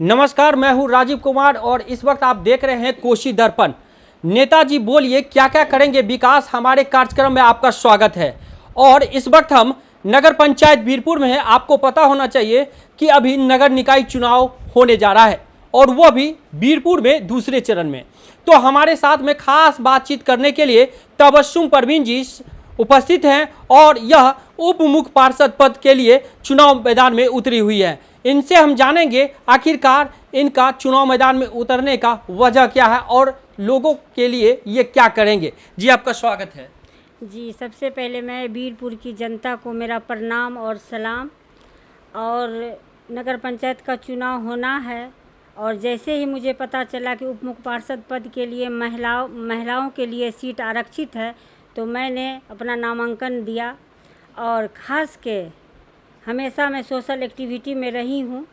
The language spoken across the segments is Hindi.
नमस्कार, मैं हूं राजीव कुमार और इस वक्त आप देख रहे हैं कोशी दर्पण। नेताजी बोलिए क्या क्या करेंगे विकास, हमारे कार्यक्रम में आपका स्वागत है। और इस वक्त हम नगर पंचायत बीरपुर में हैं। आपको पता होना चाहिए कि अभी नगर निकाय चुनाव होने जा रहा है और वो भी बीरपुर में दूसरे चरण में। तो हमारे साथ में खास बातचीत करने के लिए तबस्सुम परवीन जी उपस्थित हैं और यह उप मुख्य पार्षद पद के लिए चुनाव मैदान में उतरी हुई है। इनसे हम जानेंगे आखिरकार इनका चुनाव मैदान में उतरने का वजह क्या है और लोगों के लिए ये क्या करेंगे। जी आपका स्वागत है। जी, सबसे पहले मैं बीरपुर की जनता को मेरा प्रणाम और सलाम। और नगर पंचायत का चुनाव होना है और जैसे ही मुझे पता चला कि उप मुख्य पार्षद पद के लिए महिलाओं के लिए सीट आरक्षित है तो मैंने अपना नामांकन दिया। और ख़ास के हमेशा मैं सोशल एक्टिविटी में रही हूँ,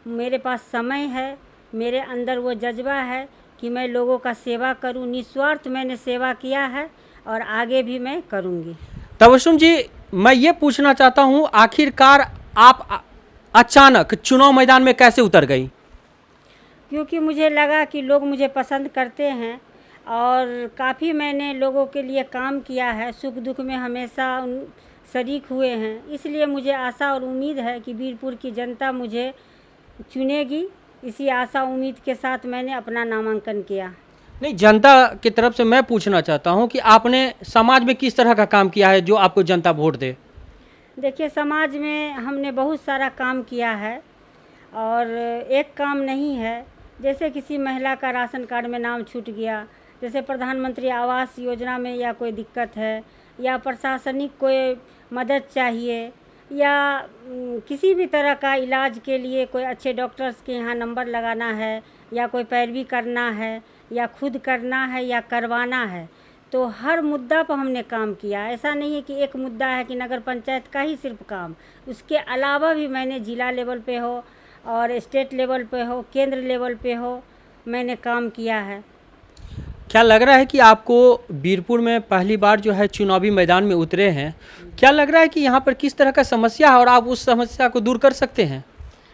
मेरे पास समय है, मेरे अंदर वो जज्बा है कि मैं लोगों का सेवा करूँ। निस्वार्थ मैंने सेवा किया है और आगे भी मैं करूँगी। तबस्सुम जी, मैं ये पूछना चाहता हूँ आखिरकार आप अचानक चुनाव मैदान में कैसे उतर गई? क्योंकि मुझे लगा कि लोग मुझे पसंद करते हैं और काफ़ी मैंने लोगों के लिए काम किया है, सुख दुख में हमेशा शरीक हुए हैं। इसलिए मुझे आशा और उम्मीद है कि बीरपुर की जनता मुझे चुनेगी। इसी आशा उम्मीद के साथ मैंने अपना नामांकन किया। नहीं, जनता की तरफ से मैं पूछना चाहता हूँ कि आपने समाज में किस तरह का काम किया है जो आपको जनता वोट दे? देखिए, समाज में हमने बहुत सारा काम किया है और एक काम नहीं है। जैसे किसी महिला का राशन कार्ड में नाम छूट गया, जैसे प्रधानमंत्री आवास योजना में या कोई दिक्कत है या प्रशासनिक कोई मदद चाहिए या किसी भी तरह का इलाज के लिए कोई अच्छे डॉक्टर्स के यहाँ नंबर लगाना है या कोई पैरवी करना है या खुद करना है या करवाना है, तो हर मुद्दा पर हमने काम किया। ऐसा नहीं है कि एक मुद्दा है कि नगर पंचायत का ही सिर्फ काम, उसके अलावा भी मैंने जिला लेवल पे हो और स्टेट लेवल पे हो, केंद्र लेवल पे हो, मैंने काम किया है। क्या लग रहा है कि आपको बीरपुर में पहली बार जो है चुनावी मैदान में उतरे हैं, क्या लग रहा है कि यहाँ पर किस तरह का समस्या है और आप उस समस्या को दूर कर सकते हैं?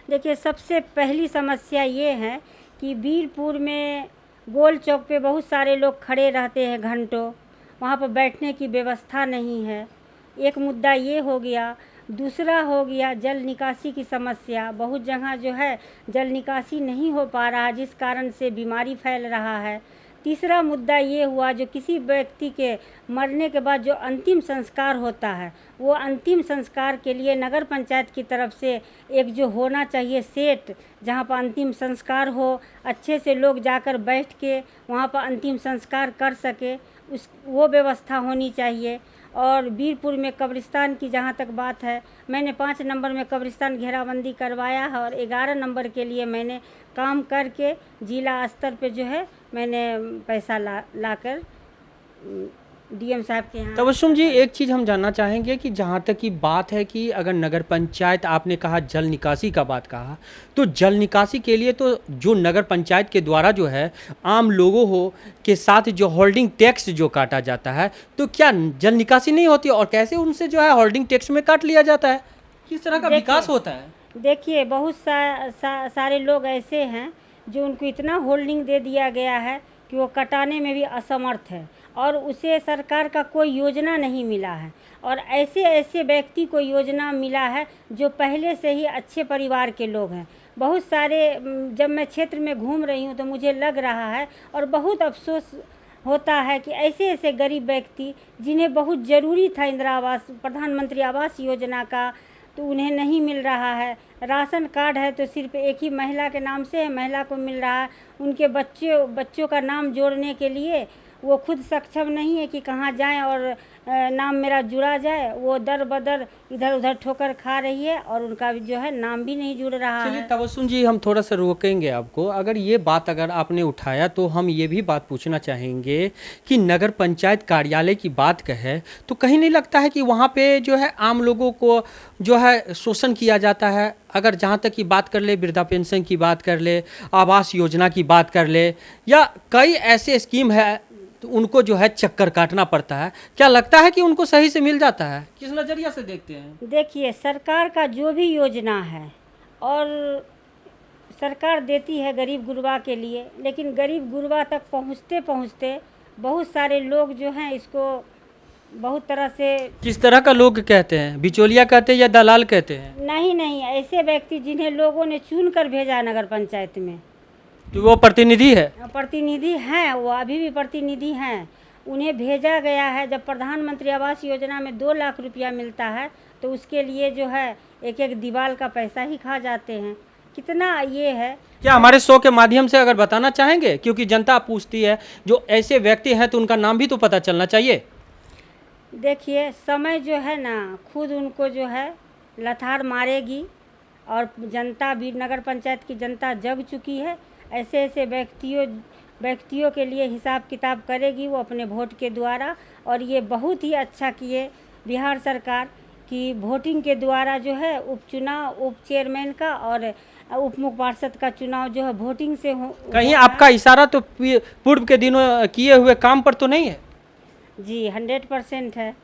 देखिए, सबसे पहली समस्या ये है कि बीरपुर में गोल चौक पे बहुत सारे लोग खड़े रहते हैं घंटों, वहाँ पर बैठने की व्यवस्था नहीं है। एक मुद्दा ये हो गया। दूसरा हो गया जल निकासी की समस्या। बहुत जगह जो है जल निकासी नहीं हो पा रहा, जिस कारण से बीमारी फैल रहा है। तीसरा मुद्दा ये हुआ, जो किसी व्यक्ति के मरने के बाद जो अंतिम संस्कार होता है, वो अंतिम संस्कार के लिए नगर पंचायत की तरफ से एक जो होना चाहिए सेट, जहाँ पर अंतिम संस्कार हो, अच्छे से लोग जाकर बैठ के वहाँ पर अंतिम संस्कार कर सके, वो व्यवस्था होनी चाहिए। और बीरपुर में कब्रिस्तान की जहाँ तक बात है, मैंने 5 नंबर में कब्रिस्तान घेराबंदी करवाया है और 11 नंबर के लिए मैंने काम करके जिला स्तर पे जो है मैंने पैसा लाकर डीएम साहब के यहाँ। तबस्सुम जी, एक चीज़ हम जानना चाहेंगे कि जहाँ तक की बात है कि अगर नगर पंचायत, आपने कहा जल निकासी का बात कहा, तो जल निकासी के लिए तो जो नगर पंचायत के द्वारा जो है आम लोगों हो के साथ जो होल्डिंग टैक्स जो काटा जाता है, तो क्या जल निकासी नहीं होती और कैसे उनसे जो है होल्डिंग टैक्स में काट लिया जाता है? किस तरह का विकास होता है? देखिए, बहुत सारे लोग ऐसे हैं जो उनको इतना होल्डिंग दे दिया गया है कि वो कटाने में भी असमर्थ है और उसे सरकार का कोई योजना नहीं मिला है। और ऐसे ऐसे व्यक्ति को योजना मिला है जो पहले से ही अच्छे परिवार के लोग हैं। बहुत सारे जब मैं क्षेत्र में घूम रही हूँ तो मुझे लग रहा है और बहुत अफसोस होता है कि ऐसे ऐसे गरीब व्यक्ति जिन्हें बहुत ज़रूरी था इंदिरा आवास, प्रधानमंत्री आवास योजना का, तो उन्हें नहीं मिल रहा है। राशन कार्ड है तो सिर्फ एक ही महिला के नाम से है, महिला को मिल रहा है। उनके बच्चों का नाम जोड़ने के लिए वो खुद सक्षम नहीं है कि कहाँ जाएं और नाम मेरा जुड़ा जाए। वो दर बदर इधर उधर ठोकर खा रही है और उनका जो है नाम भी नहीं जुड़ रहा है। चलिए तबस्सुम जी, हम थोड़ा सा रोकेंगे आपको। अगर ये बात अगर आपने उठाया तो हम ये भी बात पूछना चाहेंगे कि नगर पंचायत कार्यालय की बात कहे तो कहीं नहीं लगता है कि वहाँ पे जो है आम लोगों को जो है शोषण किया जाता है? अगर जहाँ तक की बात कर ले, वृद्धा पेंशन की बात कर ले, आवास योजना की बात कर ले, या कई ऐसे स्कीम है तो उनको जो है चक्कर काटना पड़ता है, क्या लगता है कि उनको सही से मिल जाता है? किस नज़रिया से देखते हैं? देखिए, सरकार का जो भी योजना है और सरकार देती है गरीब गुरबा के लिए, लेकिन गरीब गुरबा तक पहुँचते पहुँचते बहुत सारे लोग जो हैं इसको बहुत तरह से किस तरह का लोग कहते हैं, बिचौलिया कहते हैं या दलाल कहते हैं? नहीं, ऐसे व्यक्ति जिन्हें लोगों ने चुन कर भेजा नगर पंचायत में, तो वो प्रतिनिधि है? प्रतिनिधि हैं, वो अभी भी प्रतिनिधि हैं। उन्हें भेजा गया है। जब प्रधानमंत्री आवास योजना में 2 लाख रुपया मिलता है तो उसके लिए जो है एक एक दीवार का पैसा ही खा जाते हैं। कितना ये है। क्या हमारे शो के माध्यम से अगर बताना चाहेंगे, क्योंकि जनता पूछती है, जो ऐसे व्यक्ति हैं तो उनका नाम भी तो पता चलना चाहिए। देखिए, समय जो है ना खुद उनको जो है लथाड़ मारेगी, और जनता भी, नगर पंचायत की जनता जग चुकी है। ऐसे ऐसे व्यक्तियों के लिए हिसाब किताब करेगी वो अपने वोट के द्वारा। और ये बहुत ही अच्छा किए बिहार सरकार की वोटिंग के द्वारा जो है उपचुनाव, उप चेयरमैन का और उप मुख्य पार्षद का चुनाव जो है वोटिंग से हो। कहीं आपका इशारा तो पूर्व के दिनों किए हुए काम पर तो नहीं है? जी 100% है।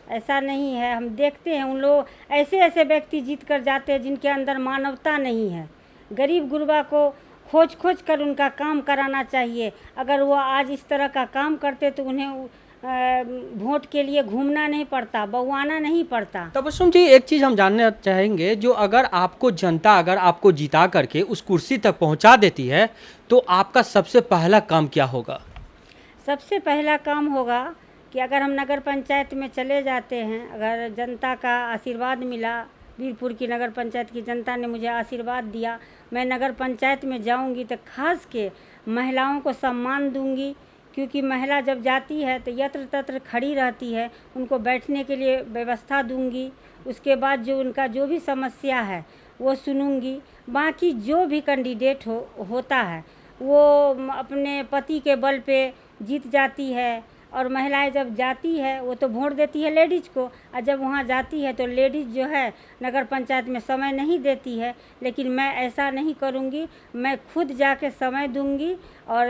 ऐसा नहीं है, हम देखते हैं उन लोग ऐसे ऐसे व्यक्ति जीत कर जाते हैं जिनके अंदर मानवता नहीं है। गरीब गुरबा को खोज कर उनका काम कराना चाहिए। अगर वो आज इस तरह का काम करते तो उन्हें वोट के लिए घूमना नहीं पड़ता, बउआना नहीं पड़ता। तबस्सुम जी, एक चीज़ हम जानना चाहेंगे, जो अगर आपको जनता अगर आपको जिता करके उस कुर्सी तक पहुंचा देती है तो आपका सबसे पहला काम क्या होगा? सबसे पहला काम होगा कि अगर हम नगर पंचायत में चले जाते हैं, अगर जनता का आशीर्वाद मिला, वीरपुर की नगर पंचायत की जनता ने मुझे आशीर्वाद दिया, मैं नगर पंचायत में जाऊंगी तो खास के महिलाओं को सम्मान दूंगी। क्योंकि महिला जब जाती है तो यत्र तत्र खड़ी रहती है, उनको बैठने के लिए व्यवस्था दूंगी। उसके बाद जो उनका जो भी समस्या है वो सुनूंगी। बाकी जो भी कैंडिडेट होता है वो अपने पति के बल पे जीत जाती है। और महिलाएं जब जाती है वो तो वोट देती है लेडीज़ को, और जब वहाँ जाती है तो लेडीज़ जो है नगर पंचायत में समय नहीं देती है। लेकिन मैं ऐसा नहीं करूँगी, मैं खुद जाके समय दूंगी और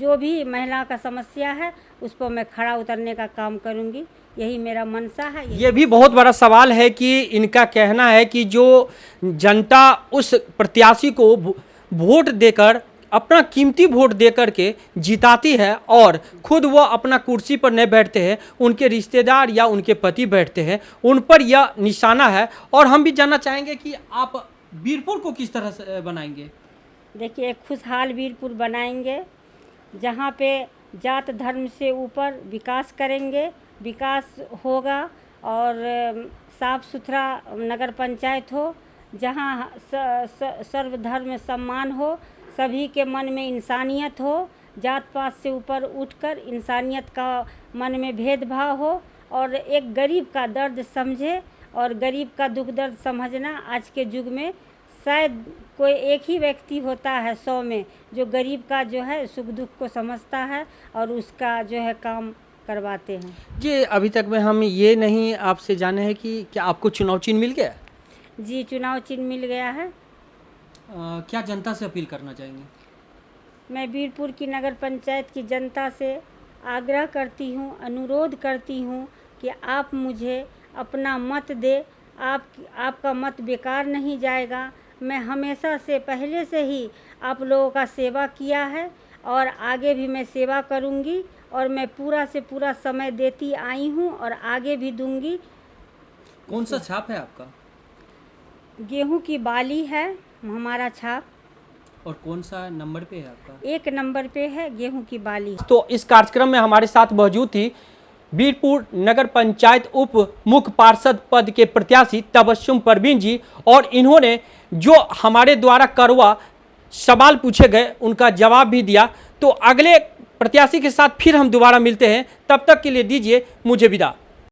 जो भी महिला का समस्या है उस पर मैं खड़ा उतरने का काम करूँगी। यही मेरा मनसा है। ये भी बहुत बड़ा सवाल है कि इनका कहना है कि जो जनता उस प्रत्याशी को वोट देकर, अपना कीमती वोट देकर के जिताती है और खुद वो अपना कुर्सी पर नहीं बैठते हैं, उनके रिश्तेदार या उनके पति बैठते हैं, उन पर यह निशाना है। और हम भी जानना चाहेंगे कि आप वीरपुर को किस तरह से बनाएंगे? देखिए, एक खुशहाल वीरपुर बनाएंगे जहाँ पे जात धर्म से ऊपर विकास करेंगे, विकास होगा और साफ़ सुथरा नगर पंचायत हो, जहाँ सर्वधर्म सम्मान हो, सभी के मन में इंसानियत हो, जात पात से ऊपर उठकर इंसानियत का मन में भेदभाव हो, और एक गरीब का दर्द समझे। और गरीब का दुख दर्द समझना आज के युग में शायद कोई एक ही व्यक्ति होता है 100 में जो गरीब का जो है सुख दुख को समझता है और उसका जो है काम करवाते हैं। जी, अभी तक में हम ये नहीं आपसे जाने हैं कि क्या आपको चुनाव चिन्ह मिल गया? जी, चुनाव चिन्ह मिल गया है। क्या जनता से अपील करना चाहेंगे? मैं वीरपुर की नगर पंचायत की जनता से आग्रह करती हूँ, अनुरोध करती हूँ कि आप मुझे अपना मत दे। आपका मत बेकार नहीं जाएगा। मैं हमेशा से पहले से ही आप लोगों का सेवा किया है और आगे भी मैं सेवा करूँगी, और मैं पूरा से पूरा समय देती आई हूँ और आगे भी दूँगी। कौन सा छाप है आपका? गेहूं की बाली है हमारा छाप। और कौन सा नंबर पे है आपका? 1 नंबर पे है गेहूं की बाली। तो इस कार्यक्रम में हमारे साथ मौजूद थी वीरपुर नगर पंचायत उप मुख्य पार्षद पद के प्रत्याशी तबस्सुम परवीन जी, और इन्होंने जो हमारे द्वारा करवा सवाल पूछे गए उनका जवाब भी दिया। तो अगले प्रत्याशी के साथ फिर हम दोबारा मिलते हैं, तब तक के लिए दीजिए मुझे विदा।